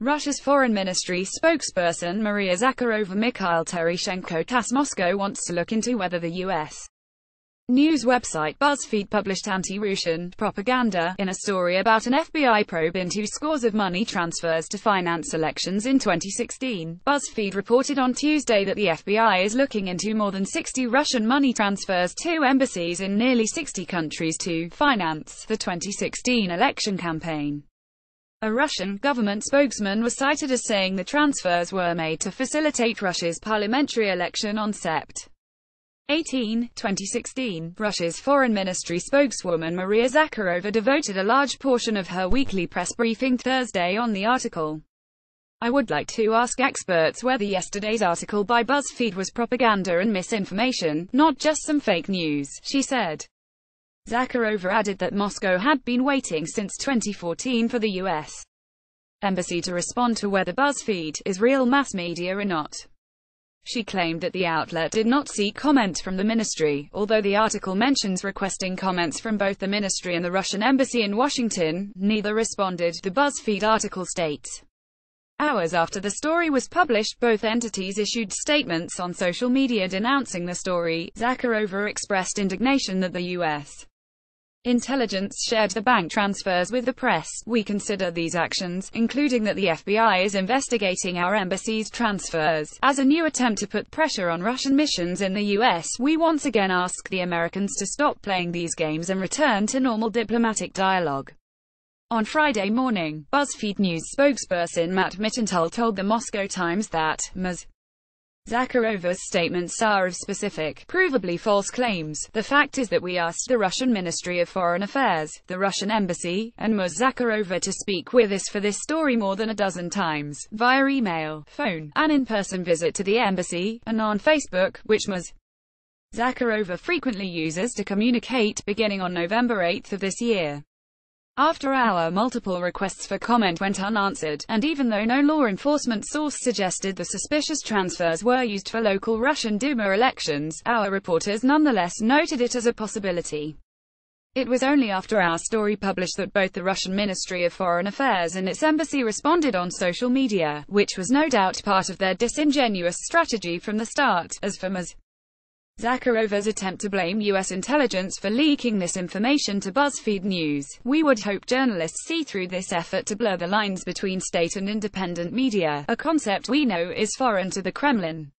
Russia's foreign ministry spokesperson Maria Zakharova Mikhail Tereshchenko TASS Moscow wants to look into whether the U.S. news website BuzzFeed published anti-Russian propaganda in a story about an FBI probe into scores of money transfers to finance elections in 2016. BuzzFeed reported on Tuesday that the FBI is looking into more than 60 Russian money transfers to embassies in nearly 60 countries to finance the 2016 election campaign. A Russian government spokesman was cited as saying the transfers were made to facilitate Russia's parliamentary election on Sept. 18, 2016. Russia's foreign ministry spokeswoman Maria Zakharova devoted a large portion of her weekly press briefing Thursday on the article. "I would like to ask experts whether yesterday's article by BuzzFeed was propaganda and misinformation, not just some fake news," she said. Zakharova added that Moscow had been waiting since 2014 for the U.S. embassy to respond to whether BuzzFeed is real mass media or not. She claimed that the outlet did not seek comment from the ministry, although the article mentions requesting comments from both the ministry and the Russian embassy in Washington. Neither responded, the BuzzFeed article states. Hours after the story was published, both entities issued statements on social media denouncing the story. Zakharova expressed indignation that the U.S. intelligence shared the bank transfers with the press. "We consider these actions, including that the FBI is investigating our embassy's transfers, as a new attempt to put pressure on Russian missions in the U.S. We once again ask the Americans to stop playing these games and return to normal diplomatic dialogue." On Friday morning, BuzzFeed News spokesperson Matt Mittenthal told the Moscow Times that Ms. Zakharova's statements are of specific, provably false claims. "The fact is that we asked the Russian Ministry of Foreign Affairs, the Russian Embassy, and Ms. Zakharova to speak with us for this story more than a dozen times, via email, phone, an in-person visit to the embassy, and on Facebook, which Ms. Zakharova frequently uses to communicate, beginning on November 8 of this year. After our multiple requests for comment went unanswered, and even though no law enforcement source suggested the suspicious transfers were used for local Russian Duma elections, our reporters nonetheless noted it as a possibility. It was only after our story published that both the Russian Ministry of Foreign Affairs and its embassy responded on social media, which was no doubt part of their disingenuous strategy from the start. As for Ms. Zakharova's attempt to blame U.S. intelligence for leaking this information to BuzzFeed News, we would hope journalists see through this effort to blur the lines between state and independent media, a concept we know is foreign to the Kremlin.